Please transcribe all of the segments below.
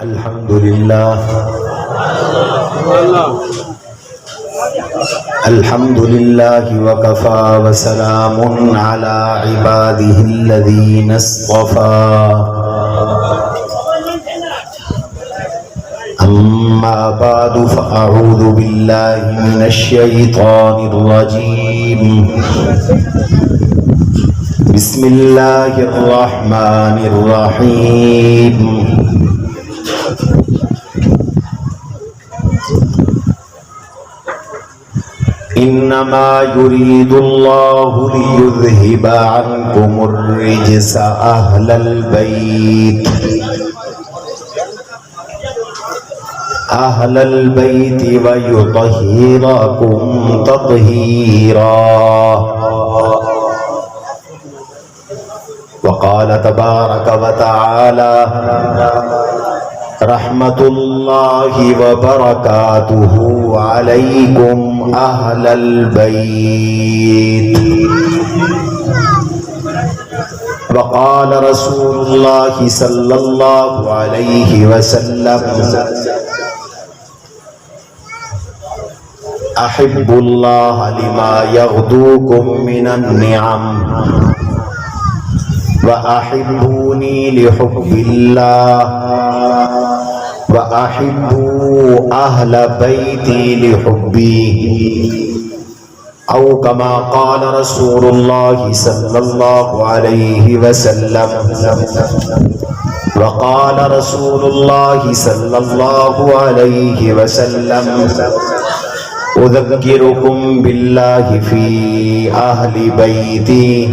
الحمد لله الحمد لله وكفى وسلام على عباده الذين اصطفى أما بعد فأعوذ بالله من الشيطان الرجيم بسم الله الرحمن الرحيم إنما يريد الله ليذهب عنكم الرجس أهل البيت ويطهركم تطهيرا. وقال تبارك وتعالى رحمة الله وبركاته عليكم أهل البيت. وقال رسول الله صلى الله عليه وسلم أحب الله لما يغدوكم من النعم وأحبوني لحب الله وأحبوا أهل بيتي لحبي أو كما قال رسول الله صلى الله عليه وسلم. وقال رسول الله صلى الله عليه وسلم أذكركم بالله في أهل بيتي.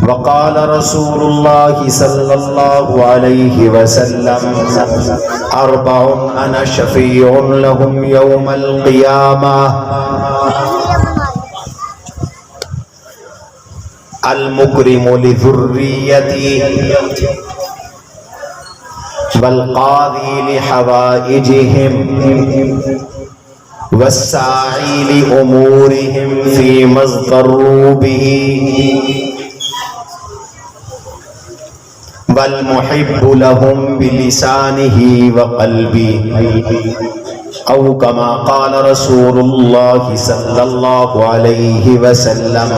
وقال رسول الله صلى الله عليه وسلم أربع أنا شفيع لهم يوم القيامة المكرم لذريتي والقاضي لحوائجهم والساعي لأمورهم فيما اضطروا به والمحب لهم بلسانه وقلبه أو كما قال رسول الله صلى الله عليه وسلم.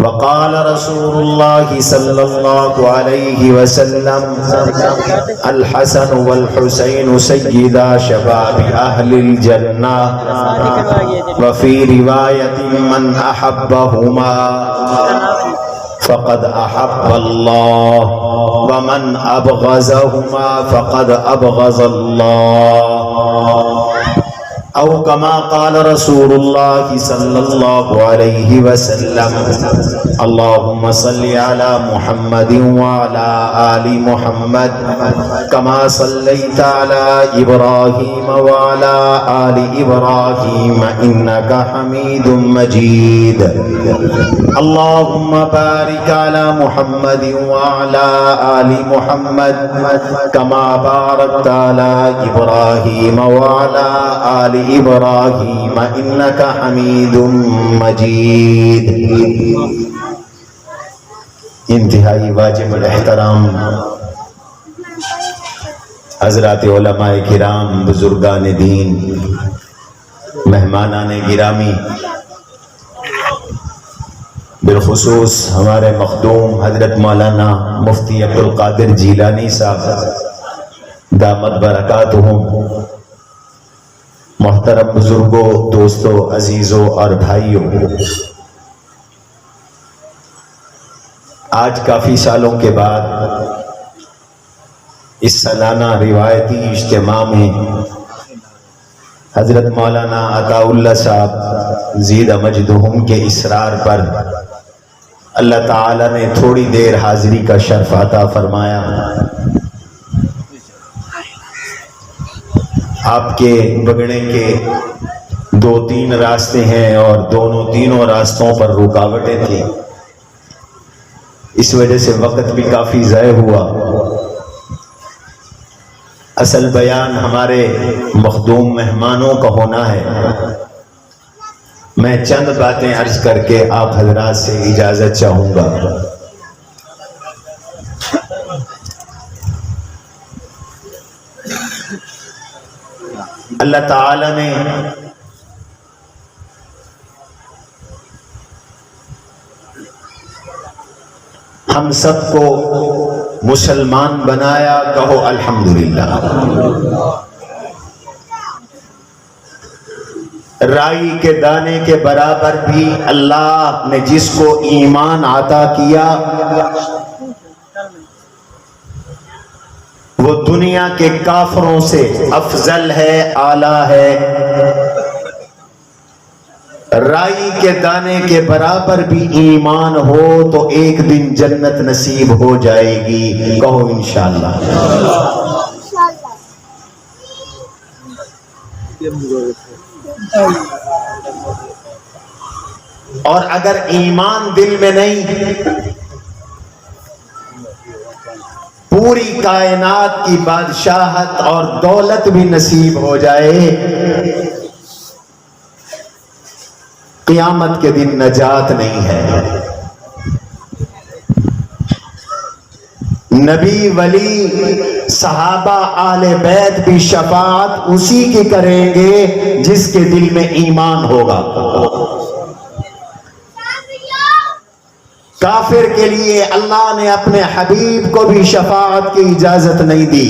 وقال رسول الله صلى الله عليه وسلم الحسن والحسين سيدا شباب أهل الجنة. وفي رواية من أحبهما فقد أحب الله ومن أبغضهما فقد أبغض الله أو كما قال رسول الله صلى الله عليه وسلم. اللهم صل على محمد وعلى آل محمد كما صليت على إبراهيم وعلى آل إبراهيم إنك حميد مجيد. اللهم بارك على محمد وعلى آل محمد كما باركت على إبراهيم وعلى آل إبراهيم إنك حميد مجيد. انتہائی واجب الاحترام حضرات علماء کرام، بزرگان دین، مہمانان گرامی، بالخصوص ہمارے مخدوم حضرت مولانا مفتی عبدالقادر جیلانی صاحب دامت برکاتہم، محترم بزرگوں، دوستوں، عزیزوں اور بھائیوں، آج کافی سالوں کے بعد اس سالانہ روایتی اجتماع میں حضرت مولانا عطا اللہ صاحب زید مجدہم کے اصرار پر اللہ تعالی نے تھوڑی دیر حاضری کا شرف عطا فرمایا. آپ کے بگڑے کے 2-3 راستے ہیں اور تینوں راستوں پر رکاوٹیں تھیں، اس وجہ سے وقت بھی کافی ضائع ہوا. اصل بیان ہمارے مخدوم مہمانوں کا ہونا ہے. میں چند باتیں عرض کر کے آپ حضرات سے اجازت چاہوں گا. اللہ تعالی نے ہم سب کو مسلمان بنایا، کہو الحمدللہ۔ رائی کے دانے کے برابر بھی اللہ نے جس کو ایمان عطا کیا وہ دنیا کے کافروں سے افضل ہے، اعلیٰ ہے۔ رائی کے دانے کے برابر بھی ایمان ہو تو ایک دن جنت نصیب ہو جائے گی، کہو انشاءاللہ۔ اور اگر ایمان دل میں نہیں، پوری کائنات کی بادشاہت اور دولت بھی نصیب ہو جائے، قیامت کے دن نجات نہیں ہے۔ نبی، ولی، صحابہ، اہل بیت بھی شفاعت اسی کی کریں گے جس کے دل میں ایمان ہوگا۔ کافر کے لیے اللہ نے اپنے حبیب کو بھی شفاعت کی اجازت نہیں دی۔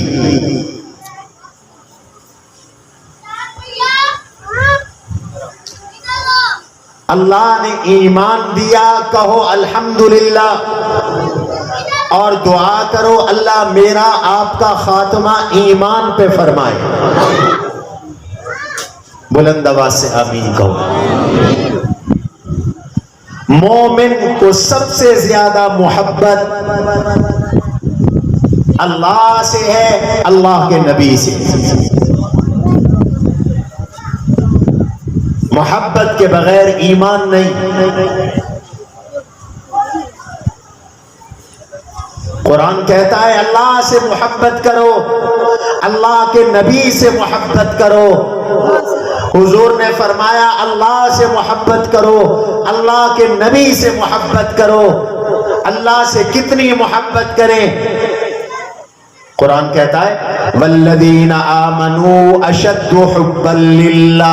اللہ نے ایمان دیا، کہو الحمدللہ، اور دعا کرو اللہ میرا آپ کا خاتمہ ایمان پہ فرمائے۔ بلند آواز سے آمین کہو۔ مومن کو سب سے زیادہ محبت اللہ سے ہے، اللہ کے نبی سے۔ محبت کے بغیر ایمان نہیں۔ قرآن کہتا ہے اللہ سے محبت کرو، اللہ کے نبی سے محبت کرو۔ حضور نے فرمایا اللہ سے محبت کرو، اللہ کے نبی سے محبت کرو۔ اللہ سے کتنی محبت کریں؟ قرآن کہتا ہے والذین آمنوا اشد حبا للہ،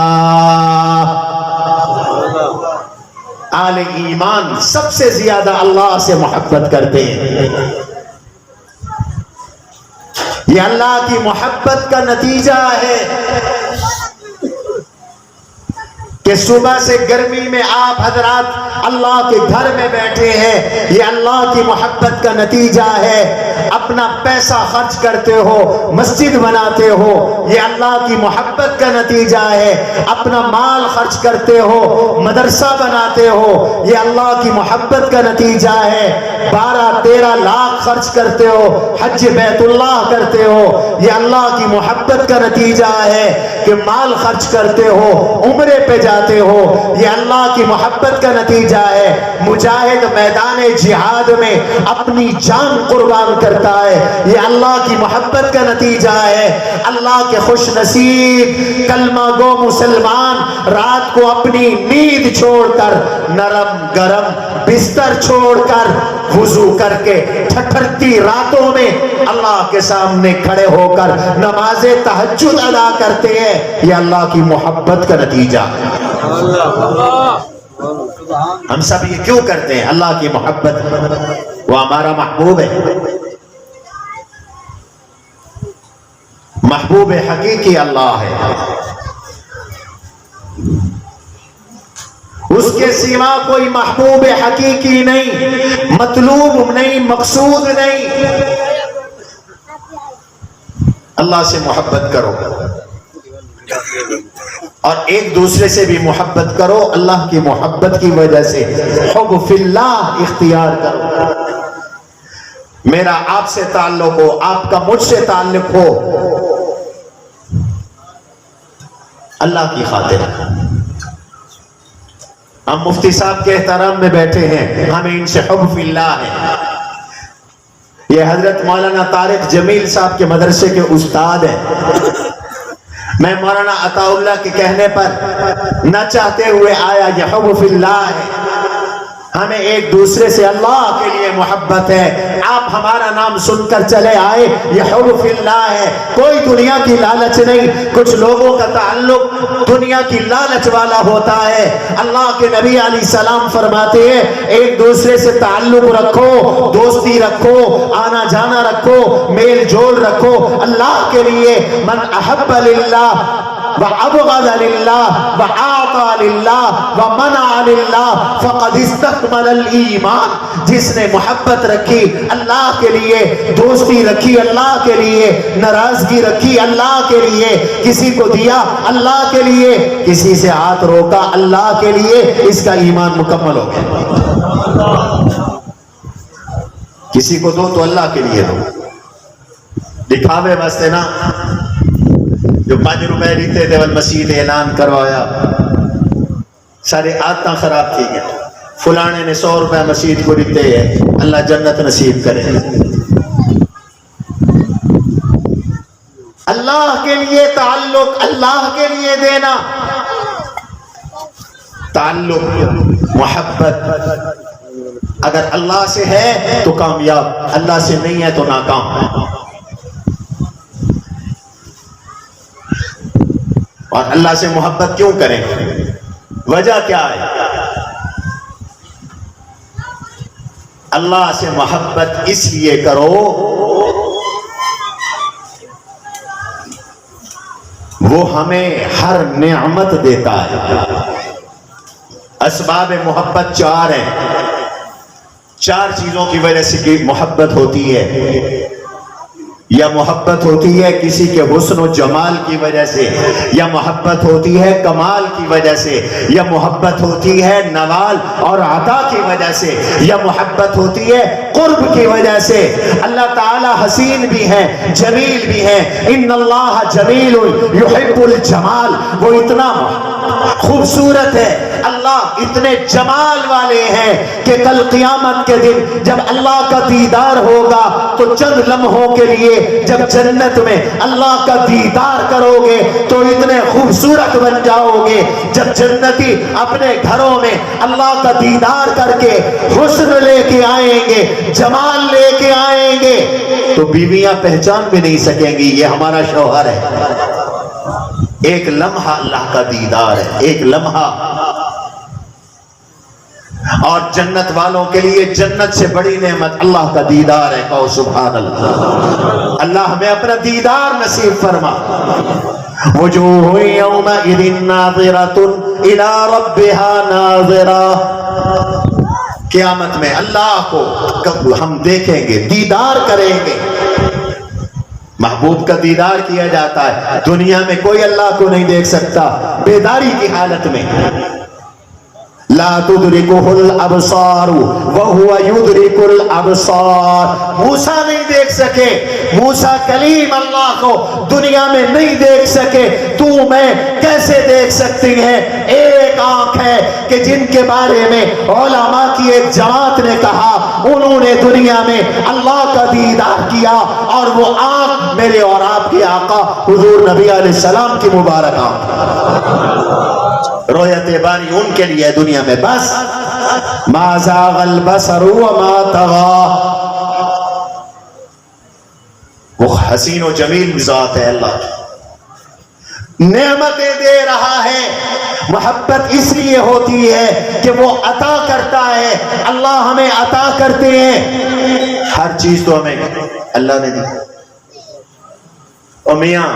اہل ایمان سب سے زیادہ اللہ سے محبت کرتے ہیں۔ یہ اللہ کی محبت کا نتیجہ ہے کہ صبح سے گرمی میں آپ حضرات اللہ کے گھر میں بیٹھے ہیں، یہ اللہ کی محبت کا نتیجہ ہے۔ اپنا پیسہ خرچ کرتے ہو، مسجد بناتے ہو، یہ اللہ کی محبت کا نتیجہ ہے۔ اپنا مال خرچ کرتے ہو، مدرسہ بناتے ہو، یہ اللہ کی محبت کا نتیجہ ہے۔ 12-13 لاکھ خرچ کرتے ہو، حج بیت اللہ کرتے ہو، یہ اللہ کی محبت کا نتیجہ ہے۔ کہ مال خرچ کرتے ہو، عمرے پہ جاتے ہو، یہ اللہ کی محبت کا نتیجہ ہے۔ مجاہد میدان جہاد میں اپنی جان قربان کرتا ہے، یہ اللہ کی محبت کا نتیجہ ہے۔ اللہ کے خوش نصیب کلمہ گو مسلمان رات کو اپنی نیند چھوڑ کر، نرم گرم بستر چھوڑ کر، وضو کر کے ٹھٹھرتی راتوں میں اللہ کے سامنے کھڑے ہو کر نماز تہجد ادا کرتے ہیں، یہ اللہ کی محبت کا نتیجہ ہے۔ ہم سب یہ کیوں کرتے ہیں؟ اللہ کی محبت، وہ ہمارا محبوب ہے، محبوب حقیقی اللہ ہے، اس کے سوا کوئی محبوب حقیقی نہیں، مطلوب نہیں، مقصود نہیں۔ اللہ سے محبت کرو اور ایک دوسرے سے بھی محبت کرو، اللہ کی محبت کی وجہ سے حب فی اللہ اختیار کرو۔ میرا آپ سے تعلق ہو، آپ کا مجھ سے تعلق ہو، اللہ کی خاطر۔ ہم مفتی صاحب کے احترام میں بیٹھے ہیں، ہمیں ان سے حب فی اللہ ہے۔ یہ حضرت مولانا طارق جمیل صاحب کے مدرسے کے استاد ہیں۔ میں مولانا عطا اللہ کے کہنے پر نہ چاہتے ہوئے آیا، یہ حب فی اللہ ہے۔ ہمیں ایک دوسرے سے اللہ کے لیے محبت ہے. آپ ہمارا نام سن کر چلے آئے, یہ حب فی اللہ ہے, کوئی دنیا کی لالچ نہیں. کچھ لوگوں کا تعلق دنیا کی لالچ والا ہوتا ہے. اللہ کے نبی علیہ السلام فرماتے ہیں ایک دوسرے سے تعلق رکھو, دوستی رکھو, آنا جانا رکھو, میل جول رکھو اللہ کے لیے. من احب للہ وَأَبْغَضَ لِلَّهِ وَأَعْطَى لِلَّهِ وَمَنَعَ لِلَّهِ فَقَدْ اسْتَكْمَلَ الْإِيمَانِ. جس نے محبت رکھی اللہ کے لیے, دوستی رکھی اللہ کے لیے, ناراضگی رکھی اللہ کے لیے, کسی کو دیا اللہ کے لیے, کسی سے ہاتھ روکا اللہ کے لیے, اس کا ایمان مکمل ہو گیا. کسی کو دو تو اللہ کے لیے دو. دکھاوے واسطے نا, جو 5 روپے دیتے تھے مسجد اعلان کروایا, سارے عادتیں خراب تھی گئے. فلانے نے 100 روپے مسجد کو دیتے ہیں, اللہ جنت نصیب کرے. اللہ کے لیے تعلق, اللہ کے لیے دینا, تعلق محبت اگر اللہ سے ہے تو کامیاب, اللہ سے نہیں ہے تو ناکام. اور اللہ سے محبت کیوں کریں, وجہ کیا ہے؟ اللہ سے محبت اس لیے کرو وہ ہمیں ہر نعمت دیتا ہے. اسباب محبت 4 ہیں. 4 چیزوں کی وجہ سے محبت ہوتی ہے. یا محبت ہوتی ہے کسی کے حسن و جمال کی وجہ سے, یا محبت ہوتی ہے کمال کی وجہ سے, یا محبت ہوتی ہے نوال اور عطا کی وجہ سے, یا محبت ہوتی ہے قرب کی وجہ سے. اللہ تعالی حسین بھی ہے, جمیل بھی ہے. ان اللہ جمیل یحب الجمال, وہ اتنا خوبصورت ہے, اللہ اتنے جمال والے ہیں کہ کل قیامت کے دن جب اللہ کا دیدار ہوگا تو چند لمحوں کے لیے جب جنت میں اللہ کا دیدار کرو گے تو اتنے خوبصورت بن جاؤ گے. جب جنتی اپنے گھروں میں اللہ کا دیدار کر کے حسن لے کے آئیں گے, جمال لے کے آئیں گے, تو بیویاں پہچان بھی نہیں سکیں گی یہ ہمارا شوہر ہے. ایک لمحہ اللہ کا دیدار ہے, ایک لمحہ. اور جنت والوں کے لیے جنت سے بڑی نعمت اللہ کا دیدار ہے. کہو سبحان اللہ. اللہ ہمیں اپنا دیدار نصیب فرما. وجوہ یومئذ ناظرۃ الی ربها ناظرہ. قیامت میں اللہ کو ہم دیکھیں گے, دیدار کریں گے. محبوب کا دیدار کیا جاتا ہے. دنیا میں کوئی اللہ کو نہیں دیکھ سکتا بیداری کی حالت میں. لا تدرکہ الابصار وہو یدرک الابصار. موسیٰ نہیں دیکھ سکے, موسیٰ کلیم اللہ کو دنیا میں نہیں دیکھ سکے, تو میں کیسے دیکھ سکتی ہیں؟ ایک آنکھ ہے کہ جن کے بارے میں علماء کی ایک جماعت نے کہا انہوں نے دنیا میں اللہ کا دیدار کیا, اور وہ آنکھ میرے اور آپ کے آقا حضور نبی علیہ السلام کی مبارک آنکھ. رویت باری ان کے لیے دنیا میں بس. ما زاغ البصر وما طغى. وہ حسین و جمیل ذات ہے اللہ, نعمتیں دے رہا ہے. محبت اس لیے ہوتی ہے کہ وہ عطا کرتا ہے. اللہ ہمیں عطا کرتے ہیں ہر چیز, تو ہمیں اللہ نے دی. اور میاں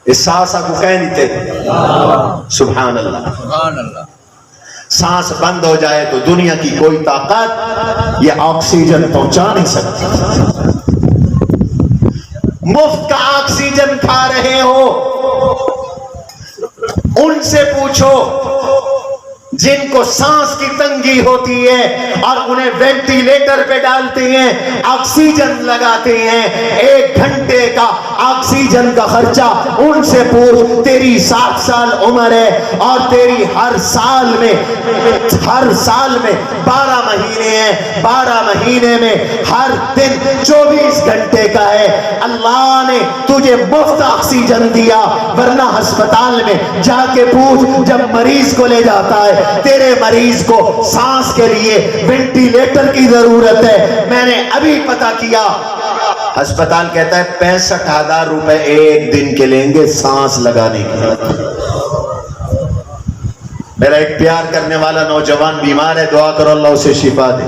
اس سانس کو کہہ نہیں تھے سبحان اللہ. سانس بند ہو جائے تو دنیا کی کوئی طاقت یہ آکسیجن پہنچا نہیں سکتی. مفت کا آکسیجن کھا رہے ہو, ان سے پوچھو جن کو سانس کی تنگی ہوتی ہے اور انہیں وینٹیلیٹر پہ ڈالتے ہیں, آکسیجن لگاتے ہیں, 1 گھنٹے کا آکسیجن کا خرچہ ان سے پوچھ. تیری 60 سال عمر ہے اور تیری ہر سال میں 12 مہینے ہیں, 12 مہینے میں ہر دن 24 گھنٹے کا ہے. اللہ نے تجھے مفت آکسیجن دیا, ورنہ ہسپتال میں جا کے پوچھ جب مریض کو لے جاتا ہے تیرے مریض کو سانس کے لیے وینٹیلیٹر کی ضرورت ہے، میں نے ابھی پتہ کیا، ہسپتال کہتا ہے 65,000 روپے ایک دن کے لیں گے سانس لگانے کے۔ میرا ایک پیار کرنے والا نوجوان بیمار ہے، دعا کرو اللہ اسے شفا دے۔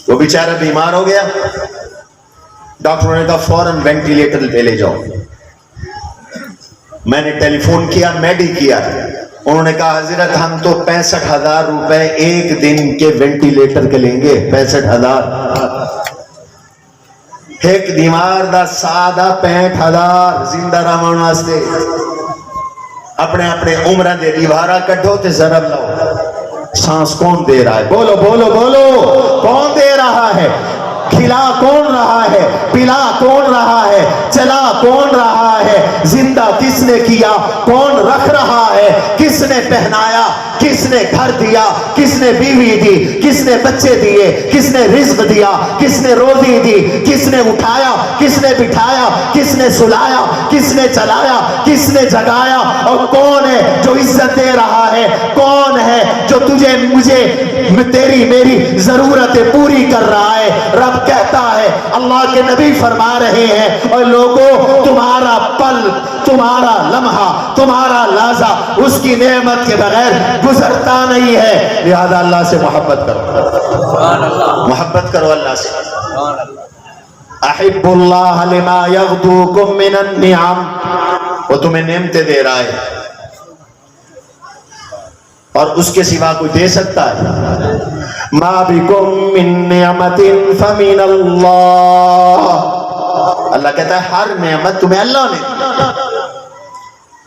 وہ بیچارہ بیمار ہو گیا، ڈاکٹروں نے کہا فوراً وینٹیلیٹر پہ لے جاؤ۔ میں نے ٹیلی فون کیا، میڈی کیا، انہوں نے کہا حضرت ہم تو 65,000 روپے ایک دن کے وینٹیلیٹر کے لیں گے۔ 65,000 ایک بیمار دا سادہ 65,000 زندہ رہن واسطے اپنے اپنے عمرہ دے دیوارہ کٹھو تے ضرب لاؤ۔ سانس کون دے رہا ہے؟ بولو بولو بولو، کون دے رہا ہے؟ کھلا کون رہا ہے؟ پلا کون رہا ہے؟ چلا کون رہا ہے؟ زندہ کس نے کیا؟ کون رکھ رہا ہے؟ کس نے پہنایا؟ کس نے گھر دیا؟ کس نے بیوی دی؟ کس نے بچے دیے؟ کس نے رزق دیا؟ کس نے روزی دی؟ کس نے اٹھایا؟ کس نے بٹھایا؟ کس نے سلایا؟ کس نے چلایا؟ کس نے جگایا؟ اور کون ہے جو عزت دے رہا ہے؟ کون ہے جو تجھے مجھے تیری میری ضرورتیں پوری کر رہا ہے؟ رب کہتا ہے، اللہ کے نبی فرما رہے ہیں، اور لوگوں تمہارا پل، تمہارا لمحہ، تمہارا لحظہ اس کی نعمت کے بغیر گزرتا نہیں ہے، لہذا اللہ سے محبت کرو، محبت کرو اللہ سے۔ احب اللہ لما یغدوکم من النعم، وہ تمہیں نعمتیں دے رہا ہے اور اس کے سوا کوئی دے سکتا ہے؟ ما بکم من نعمت فمن اللہ، اللہ کہتا ہے ہر نعمت تمہیں اللہ نے دی،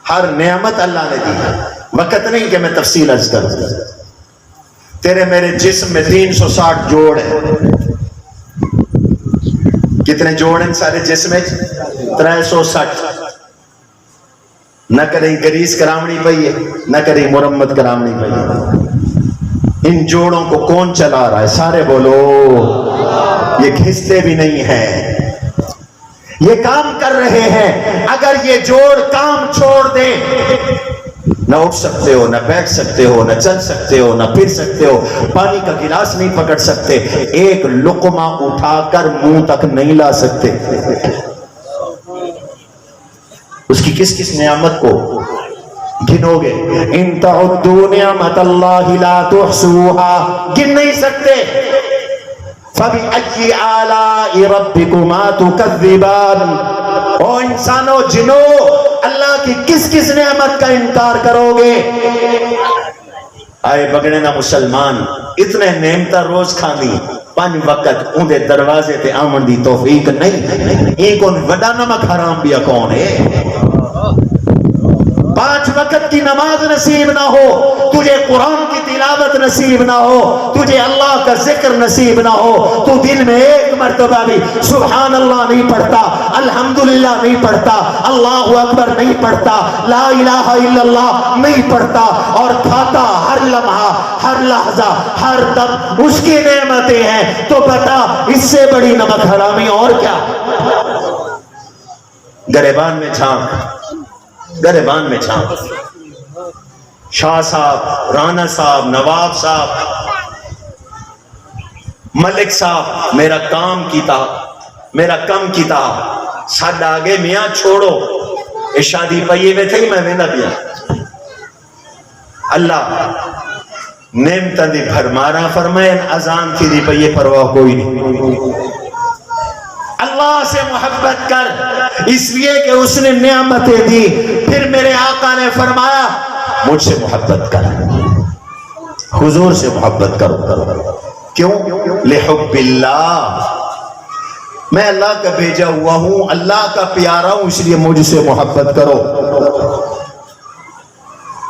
ہر نعمت اللہ نے دی۔ وقت نہیں کہ میں تفصیل عرض کروں، تیرے میرے جسم میں 360 جوڑ ہیں۔ کتنے جوڑ ہیں سارے جسم میں؟ 360۔ نہ کریں گریس کرامنی پئی ہے، نہ کریں مرمت کرامنی پئی ہے۔ ان جوڑوں کو کون چلا رہا ہے؟ سارے بولو، یہ گھستے بھی نہیں ہیں، یہ کام کر رہے ہیں۔ اگر یہ جوڑ کام چھوڑ دیں، نہ اٹھ سکتے ہو، نہ بیٹھ سکتے ہو، نہ چل سکتے ہو، نہ پھر سکتے ہو، پانی کا گلاس نہیں پکڑ سکتے، ایک لقمہ اٹھا کر منہ تک نہیں لا سکتے۔ اس کی کس کس نعمت کو گنو گے؟ ان تعدوا نعمت اللہ لا تحصوها، گن نہیں سکتے۔ فَبِأَيِّ آلَاءِ رَبِّكُمَا تُكَذِّبَانِ، او انسانوں جنو، اللہ کی کس کس نعمت کا انکار کرو گے؟ آئے بگڑے نا مسلمان، اتنے نعمتہ روز کھانی، 5 وقت اندے دروازے تے آمن دی توفیق نہیں۔ ایک کون وڈا نمک حرام بھی کون ہے؟ 5 وقت کی نماز نصیب نہ ہو، تجھے قرآن کی تلاوت نصیب نہ ہو، تجھے اللہ کا ذکر نصیب نہ ہو، تو دن میں ایک مرتبہ بھی سبحان اللہ نہیں پڑھتا، الحمدللہ نہیں پڑھتا، اللہ اکبر نہیں پڑھتا، لا الہ الا اللہ نہیں پڑھتا، اور کھاتا ہر لمحہ، ہر لحظہ، ہر دم اس کی نعمتیں ہیں، تو بتا اس سے بڑی نمک حرامی اور کیا؟ گریبان میں چھانک، گریبان میں چھانک، شاہ صاحب، رانا صاحب، نواب صاحب، ملک صاحب، میرا کام کیتا، میرا کم کیتا، ساڈ آگے میاں چھوڑو، اے شادی پئیے میں تھے میں ویندا پیا۔ اللہ نعمتاں دی بھرمارا فرمائے، اذان تھی دی پئیے پرواہ کوئی نہیں۔ اللہ سے محبت کر، اس لیے کہ اس نے نعمتیں دی۔ پھر میرے آقا نے فرمایا مجھ سے محبت کر، حضور سے محبت کرو۔ کیوں؟ لحب اللہ، میں اللہ کا بھیجا ہوا ہوں، اللہ کا پیارا ہوں، اس لیے مجھ سے محبت کرو۔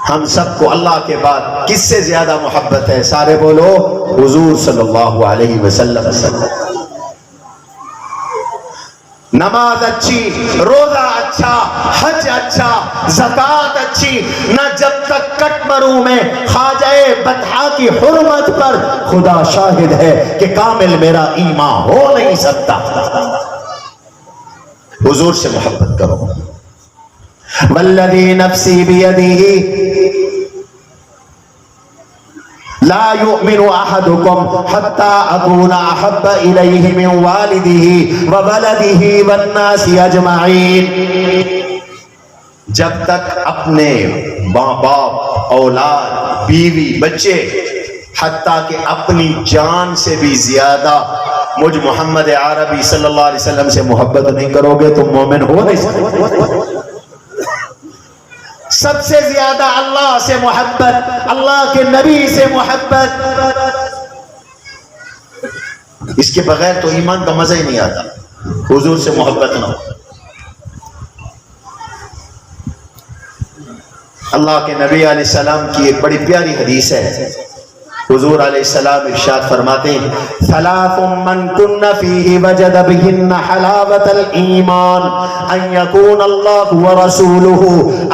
ہم سب کو اللہ کے بعد کس سے زیادہ محبت ہے؟ سارے بولو، حضور صلی اللہ علیہ وسلم۔ نماز اچھی، روزہ اچھا، حج اچھا، زکوٰۃ اچھی، نہ جب تک کٹ مروں میں خواجہ بطحا کی حرمت پر خدا شاہد ہے کہ کامل میرا ایمان ہو نہیں سکتا۔ حضور سے محبت کرو۔ والذی نفسی بیدہ، لا يؤمن احدكم حتى اكون احب اليه من والده وولده والناس اجمعین، جب تک اپنے ماں باپ، اولاد، بیوی، بچے، حتیٰ کہ اپنی جان سے بھی زیادہ مجھ محمد عربی صلی اللہ علیہ وسلم سے محبت نہیں کرو گے تم مومن ہو نہیں سکتے۔ سب سے زیادہ اللہ سے محبت، اللہ کے نبی سے محبت، اس کے بغیر تو ایمان کا مزہ ہی نہیں آتا۔ حضور سے محبت نہ ہو۔ اللہ کے نبی علیہ السلام کی ایک بڑی پیاری حدیث ہے، حضور علیہ السلام ارشاد فرماتے ہیں ثلاث من کن فیہ وجد بہن حلاوة الایمان ان یکون اللہ ورسولہ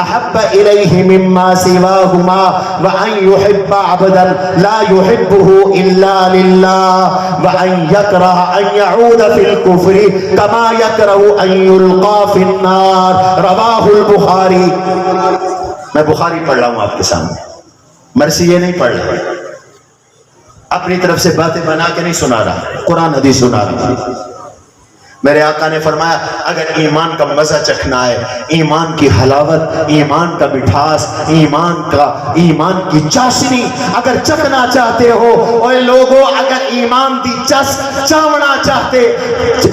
احب الیہ مما سواہما وان یحب عبدا لا یحبہ الا للہ وان یکرہ ان یعود فی الکفر کما یکرہ ان یلقا فی النار، رواہ البخاری۔ میں بخاری پڑھ رہا ہوں آپ کے سامنے، مرسی یہ نہیں پڑھ رہا، اپنی طرف سے باتیں بنا کے نہیں سنا رہا، قرآن حدیث سنا رہا۔ میرے آقا نے فرمایا اگر ایمان کا مزہ چکھنا ہے، ایمان کی حلاوت، ایمان کا مٹھاس، ایمان کی چاشنی اگر چکھنا چاہتے ہو، اور لوگوں اگر ایمان دی چاونا چاہتے،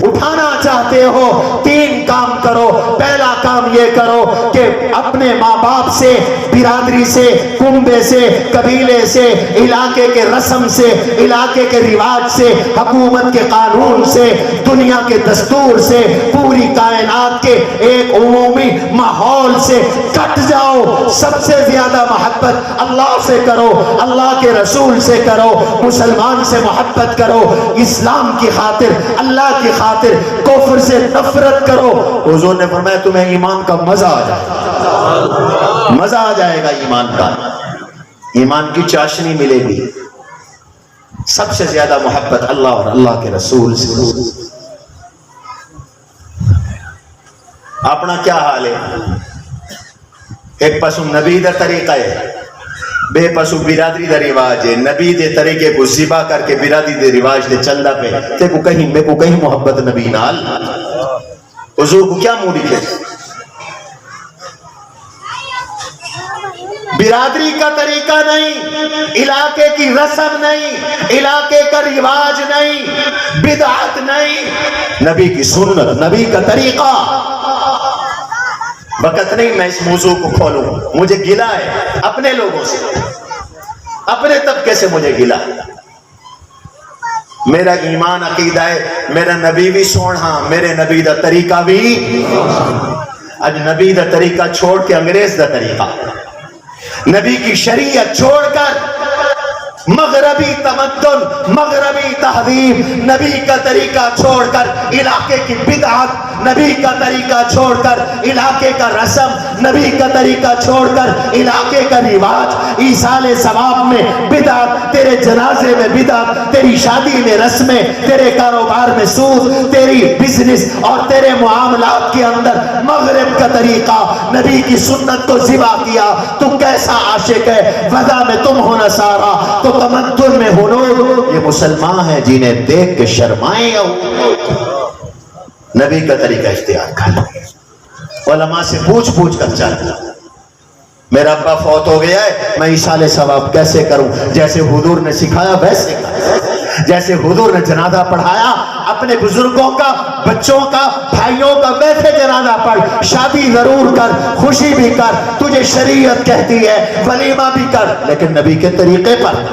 اٹھانا چاہتے ہو، تین کام کرو۔ پہلا کام یہ کرو کہ اپنے ماں باپ سے، برادری سے، کنبے سے، قبیلے سے، علاقے کے رسم سے، علاقے کے رواج سے، حکومت کے قانون سے، دنیا کے دستور سے، پوری کائنات کے ایک عمومی ماحول سے کٹ جاؤ۔ سب سے زیادہ محبت اللہ سے کرو، اللہ کے رسول سے کرو، مسلمان سے محبت کرو، اسلام کی خاطر، اللہ کی خاطر، کفر سے نفرت کرو۔ حضور نے فرمایا تمہیں ایمان کا مزہ آ جائے گا، مزہ آ جائے گا ایمان کا، ایمان کی چاشنی ملے گی۔ سب سے زیادہ محبت اللہ اور اللہ کے رسول سے۔ اپنا کیا حال ہے؟ ایک پسو نبی دا طریقہ ہے، بے پسو برادری دا رواج ہے۔ نبی دے طریقے کو ذبح کر کے برادری دے رواج دے چلدا پہ تے کو کہیں میں کو کہیں محبت نبی نال، حضور کو کیا موڑی ہے؟ برادری کا طریقہ نہیں، علاقے کی رسم نہیں، علاقے کا رواج نہیں، بدعت نہیں، نبی کی سنت، نبی کا طریقہ۔ وقت نہیں میں اس موضوع کو کھولوں، مجھے گلا ہے اپنے لوگوں سے، اپنے طبقے سے مجھے گلا ہے۔ میرا ایمان عقیدہ ہے میرا نبی بھی سونا، میرے نبی دا طریقہ بھی، اج نبی دا طریقہ چھوڑ کے انگریز دا طریقہ، نبی کی شریعت چھوڑ کر مغربی تمدن، مغربی تہذیب، نبی کا طریقہ چھوڑ کر علاقے کی بدعت، نبی کا طریقہ چھوڑ کر علاقے کا رسم، نبی کا طریقہ چھوڑ کر علاقے کا رواج، ایصال ثواب میں بدعت، تیرے جنازے میں بدعت، تیری شادی میں رسمیں، تیرے کاروبار میں سود، تیری بزنس اور تیرے معاملات کے اندر مغرب کا طریقہ، نبی کی سنت کو ذبح کیا۔ تو کیسا عاشق ہے؟ وضع میں تم ہو نصارا تو تمدن میں ہنود، یہ مسلمان ہیں جنہیں دیکھ کے شرمائیں یا نبی کا طریقہ اختیار کر لو۔ علماء سے پوچھ کر چلنا۔ میرا ابا فوت ہو گیا ہے، میں ایصال ثواب کیسے کروں؟ جیسے حضور نے سکھایا ویسے کر، جیسے حضور نے جنازہ پڑھایا اپنے بزرگوں کا، بچوں کا، بھائیوں کا، ویسے جنازہ پڑھ۔ شادی ضرور کر، خوشی بھی کر، تجھے شریعت کہتی ہے ولیمہ بھی کر، لیکن نبی کے طریقے پر۔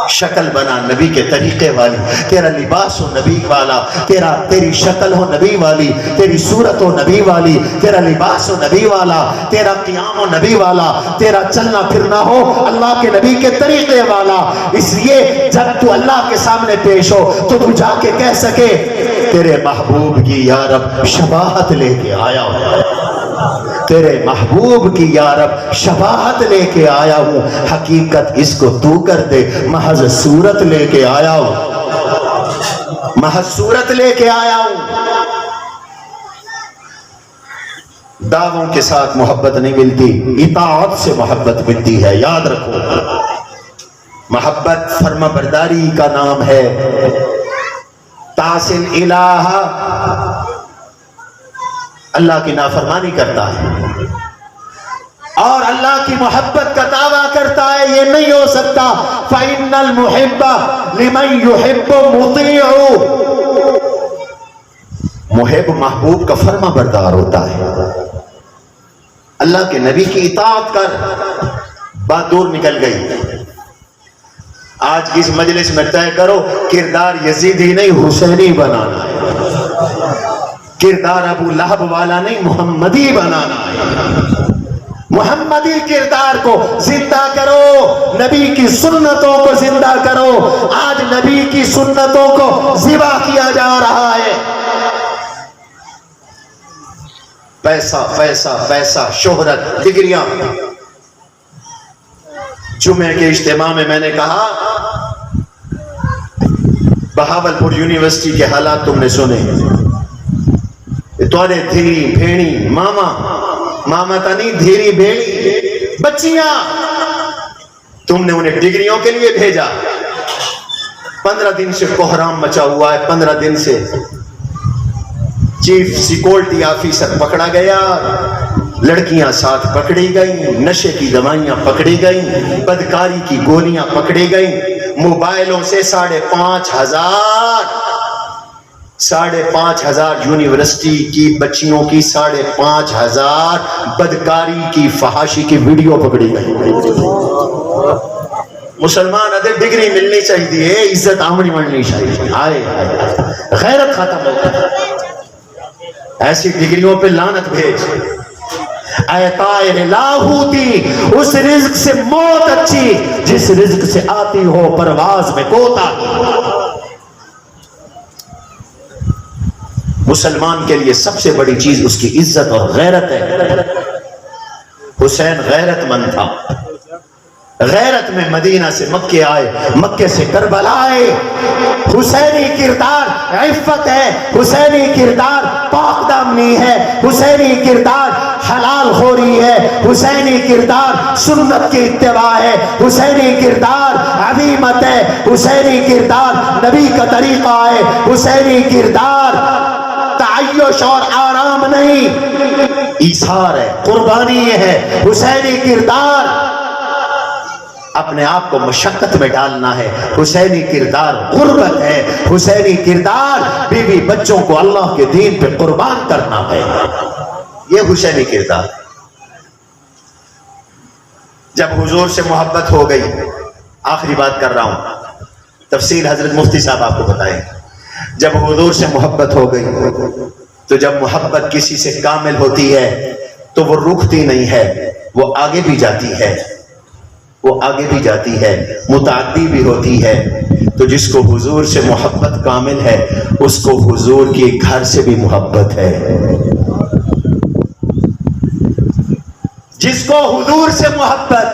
شکل بنا نبی کے طریقے والی، تیرا لباس ہو نبی والا، تیری شکل ہو نبی والی، تیری صورت ہو نبی والی، تیرا لباس ہو نبی والا، تیرا قیام ہو نبی والا، تیرا چلنا پھرنا ہو اللہ کے نبی کے طریقے والا۔ اس لیے جب تو اللہ کے سامنے پیش ہو تو تو جا کے کہہ سکے تیرے محبوب کی یا رب شباہت لے کے آیا ہوں، تیرے محبوب کی یا رب شباہت لے کے آیا ہوں، حقیقت اس کو تو کر دے، محض صورت لے کے آیا ہوں، محض صورت لے کے آیا ہوں۔ دعووں کے ساتھ محبت نہیں ملتی، اطاعت سے محبت ملتی ہے، یاد رکھو۔ محبت فرما برداری کا نام ہے. تعصل الہ، اللہ کی نافرمانی کرتا ہے اور اللہ کی محبت کا دعویٰ کرتا ہے، یہ نہیں ہو سکتا. فَإِنَّ الْمُحِبَّ لِمَنْ يُحِبُّ مُطِيعُ، محب محبوب کا فرما بردار ہوتا ہے. اللہ کے نبی کی اطاعت کر، بات دور نکل گئی. آج کی اس مجلس میں طے کرو کردار یزیدی نہیں حسینی بنانا ہے، کردار ابو لہب والا نہیں محمدی بنانا ہے. محمدی کردار کو زندہ کرو، نبی کی سنتوں کو زندہ کرو. آج نبی کی سنتوں کو ذبح کیا جا رہا ہے. پیسہ پیسہ پیسہ، شہرت، ڈگریاں. جمعے کے اجتماع میں میں نے کہا بہاولپور یونیورسٹی کے حالات تم نے سنے. توڑے دھیری بھیڑی ماما، ماما تا نہیں دھیری بھیڑی بچیاں، تم نے انہیں ڈگریوں کے لیے بھیجا. 15 دن سے کوہرام مچا ہوا ہے. 15 دن سے چیف سیکورٹی آفیسر پکڑا گیا، لڑکیاں ساتھ پکڑی گئیں، نشے کی دوائیاں پکڑی گئیں، بدکاری کی گولیاں پکڑی گئیں. موبائلوں سے 5,500 یونیورسٹی کی بچیوں کی 5,500 بدکاری کی فحاشی کی ویڈیو پکڑی گئی. مسلمان ادھر ڈگری ملنی چاہیے، عزت آمنی ملنی چاہیے. آئے غیرت ختم ہو گئی. ایسی ڈگریوں پہ لعنت بھیج. اے طائر لاہوتی، اس رزق سے موت اچھی جس رزق سے آتی ہو پرواز میں کوتا. مسلمان کے لیے سب سے بڑی چیز اس کی عزت اور غیرت ہے. حسین غیرت مند تھا. غیرت میں مدینہ سے مکے آئے، مکے سے کربلا آئے. حسینی کردار عفت ہے، حسینی کردار پاک دامنی ہے، حسینی کردار حلال خوری ہے، حسینی کردار سنت کی اتباع ہے، حسینی کردار عظیمت ہے، حسینی کردار نبی کا طریقہ ہے، حسینی کردار تعیش اور آرام نہیں، ایثار ہے، قربانی ہے. حسینی کردار اپنے آپ کو مشقت میں ڈالنا ہے. حسینی کردار غربت ہے. حسینی کردار بیوی بچوں کو اللہ کے دین پہ قربان کرنا ہے. یہ حسینی کردار. جب حضور سے محبت ہو گئی، آخری بات کر رہا ہوں، تفصیل حضرت مفتی صاحب آپ کو بتائیں. جب حضور سے محبت ہو گئی تو جب محبت کسی سے کامل ہوتی ہے تو وہ رکتی نہیں ہے، وہ آگے بھی جاتی ہے، وہ آگے بھی جاتی ہے، متعدی بھی ہوتی ہے. تو جس کو حضور سے محبت کامل ہے اس کو حضور کے گھر سے بھی محبت ہے. جس کو حضور سے محبت،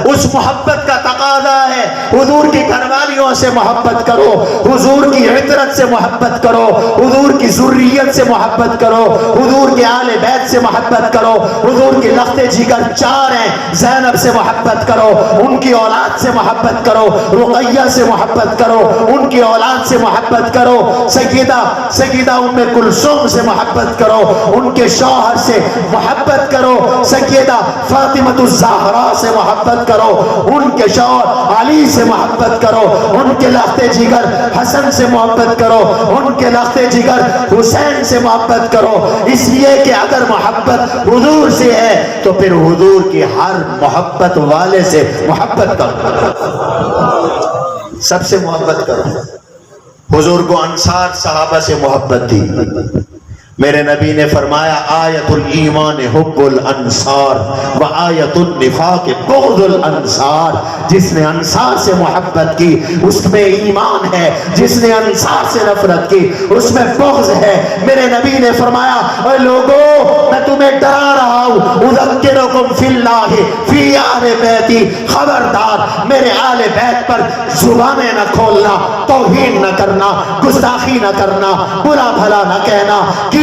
اس محبت کا تقاضا ہے حضور کی گھر والیوں سے محبت کرو، حضور کی عطرت سے محبت کرو، حضور کی ذریت سے محبت کرو، حضور کے آل بیت سے محبت کرو. حضور کے لخت جگر 4 ہیں، زینب سے محبت کرو، ان کی اولاد سے محبت کرو، رقیہ سے محبت کرو، ان کی اولاد سے محبت کرو، سیدہ ام کلثوم سے محبت کرو، ان کے شوہر سے محبت کرو، سیدہ فاطمہ الزہرا سے محبت کرو، ان کے شوہر علی سے محبت کرو، ان کے لخت جگر حسن سے محبت کرو، ان کے لخت جگر حسین سے محبت کرو. اس لیے کہ اگر محبت حضور سے ہے تو پھر حضور کی ہر محبت والے سے محبت کرو، سب سے محبت کرو. حضور کو انصار صحابہ سے محبت تھی. میرے نبی نے فرمایا آیت الایمان حب الانصار و آیت النفاق بغض الانصار. جس نے انصار سے محبت کی اس میں ایمان ہے، جس نے انصار سے نفرت کی اس میں بغض ہے. میرے نبی نے فرمایا اے لوگو میں تمہیں ڈرا رہا ہوں، اذکرکم فی اللہ فی آل بیتی، خبردار میرے آل بیت پر زبانیں نہ کھولنا، توہین نہ کرنا، گستاخی نہ کرنا، برا بھلا نہ کہنا،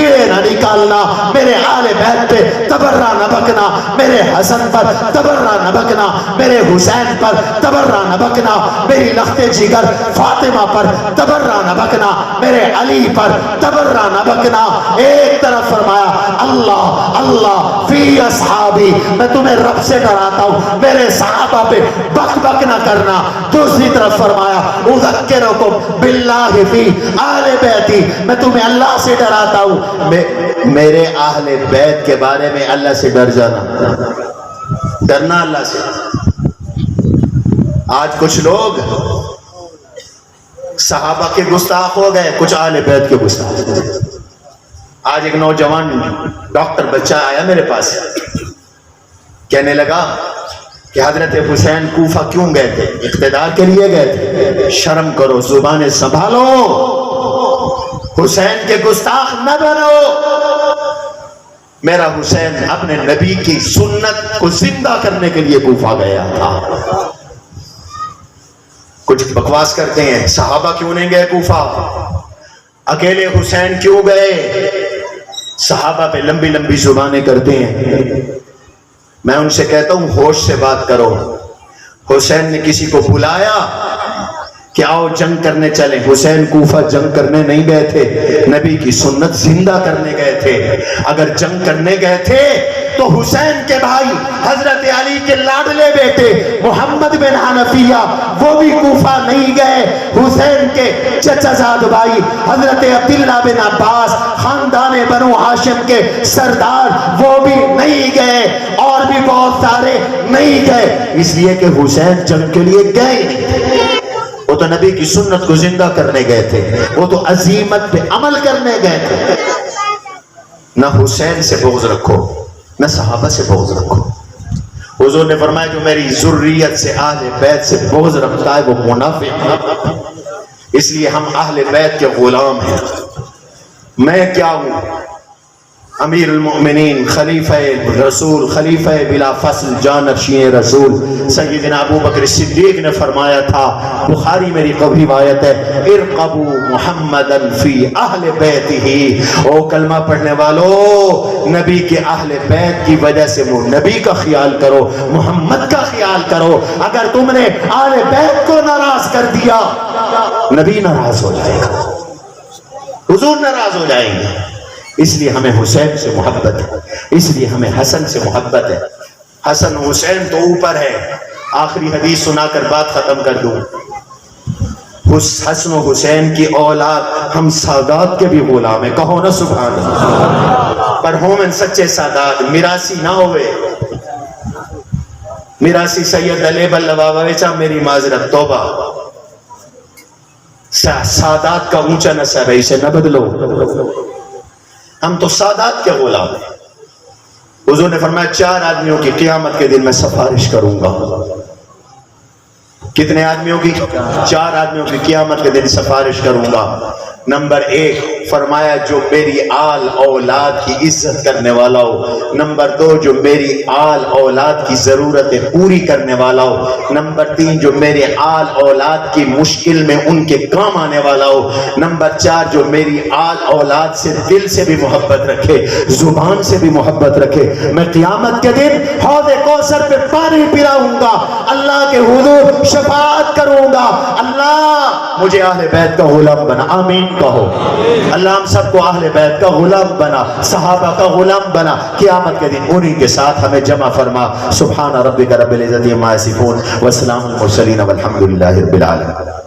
کیڑے نہ نکالنا، میرے آل بیت پہ تبرہ نہ بکنا، میرے حسن پر تبرہ نہ بکنا، میرے حسین پر تبرہ نہ بکنا، میری لخت جگر فاطمہ پر تبرہ نہ بکنا، میرے علی پر تبرہ نہ بکنا۔ ایک طرف فرمایا اللہ اللہ فی اصحابی، میں تمہیں رب سے ڈراتا ہوں، میرے صحابہ پہ بک بک نہ کرنا۔ دوسری طرف فرمایا اذکرکم باللہ فی آل بیتی، میں تمہیں اللہ سے ڈراتا ہوں، میرے اہل بیت کے بارے میں اللہ سے ڈر جانا، ڈرنا اللہ سے۔ آج کچھ لوگ صحابہ کے گستاخ ہو گئے، کچھ اہل بیت کے گستاخ۔ آج ایک نوجوان ڈاکٹر بچہ آیا میرے پاس، کہنے لگا کہ حضرت حسین کوفہ کیوں گئے تھے؟ اقتدار کے لیے گئے تھے؟ شرم کرو، زبانیں سنبھالو، حسین کے گستاخ نہ بنو۔ میرا حسین اپنے نبی کی سنت کو زندہ کرنے کے لیے کوفہ گیا تھا۔ کچھ بکواس کرتے ہیں، صحابہ کیوں نہیں گئے کوفہ؟ اکیلے حسین کیوں گئے؟ صحابہ پہ لمبی لمبی زبانیں کرتے ہیں۔ میں ان سے کہتا ہوں ہوش سے بات کرو۔ حسین نے کسی کو بلایا کہ آؤ جنگ کرنے چلیں؟ حسین کوفہ جنگ کرنے نہیں گئے تھے، نبی کی سنت زندہ کرنے گئے تھے۔ اگر جنگ کرنے گئے تھے تو حسین کے بھائی حضرت علی کے لاڈلے بیٹے محمد بن حنفیہ وہ بھی کوفہ نہیں گئے، حسین کے چچا زاد بھائی حضرت عبداللہ بن عباس خاندان بنو ہاشم کے سردار وہ بھی نہیں گئے، اور بھی بہت سارے نہیں گئے، اس لیے کہ حسین جنگ کے لیے گئے نہیں تھے، وہ تو نبی کی سنت کو زندہ کرنے گئے تھے، وہ تو عزیمت پہ عمل کرنے گئے تھے۔ نہ حسین سے بغض رکھو، نہ صحابہ سے بغض رکھو۔ حضور نے فرمایا جو میری ذریت سے اہل بیت سے بغض رکھتا ہے وہ منافق ہے۔ اس لیے ہم اہل بیت کے غلام ہیں۔ میں کیا ہوں؟ امیر المؤمنین، خلیفہ رسول، خلیفہ بلا فصل، جانشین رسول سیدنا ابو بکر صدیق نے فرمایا تھا، بخاری میری قبری روایت ہے، ارقبوا محمدا فی اہل بیتہ، او کلمہ پڑھنے والو نبی کے اہل بیت کی وجہ سے وہ نبی کا خیال کرو، محمد کا خیال کرو۔ اگر تم نے اہل بیت کو ناراض کر دیا نبی ناراض ہو جائے گا، حضور ناراض ہو جائیں گے۔ اس لیے ہمیں حسین سے محبت ہے، اس لیے ہمیں حسن سے محبت ہے۔ حسن حسین تو اوپر ہے۔ آخری حدیث سنا کر بات ختم کر دوں۔ حسن و حسین کی اولاد ہم سادات کے بھی غلام ہیں، کہو نا سبحان اللہ۔ پر ہومن سچے سادات، میراسی نہ ہوئے۔ میراسی سید علی بلّہ بابا ویچا میری معذرت، توبہ۔ سادات کا اونچا نسب ہے، اسے نہ بدلو۔ ہم تو سادات کے غلام ہیں۔ حضور نے فرمایا 4 آدمیوں کی قیامت کے دن میں سفارش کروں گا۔ کتنے آدمیوں کی؟ 4 آدمیوں کی قیامت کے دن سفارش کروں گا۔ نمبر 1 فرمایا جو میری آل اولاد کی عزت کرنے والا ہو، نمبر 2 جو میری آل اولاد کی ضرورتیں پوری کرنے والا ہو، نمبر 3 جو میرے آل اولاد کی مشکل میں ان کے کام آنے والا ہو، نمبر 4 جو میری آل اولاد سے دل سے بھی محبت رکھے، زبان سے بھی محبت رکھے۔ میں قیامت کے دن حوض کوثر پہ پانی پلاؤں گا، اللہ کے حضور شفاعت کروں گا، اللہ مجھے اہل بیت کا غلام بنا، آمین کہو۔ اللہ ہم سب کو اہل بیت کا غلام بنا، صحابہ کا غلام بنا، قیامت کے دن انہی کے ساتھ ہمیں جمع فرما۔ سبحان ربک رب العزت عما یصفون وسلام المرسلین والحمد للہ رب العالمین۔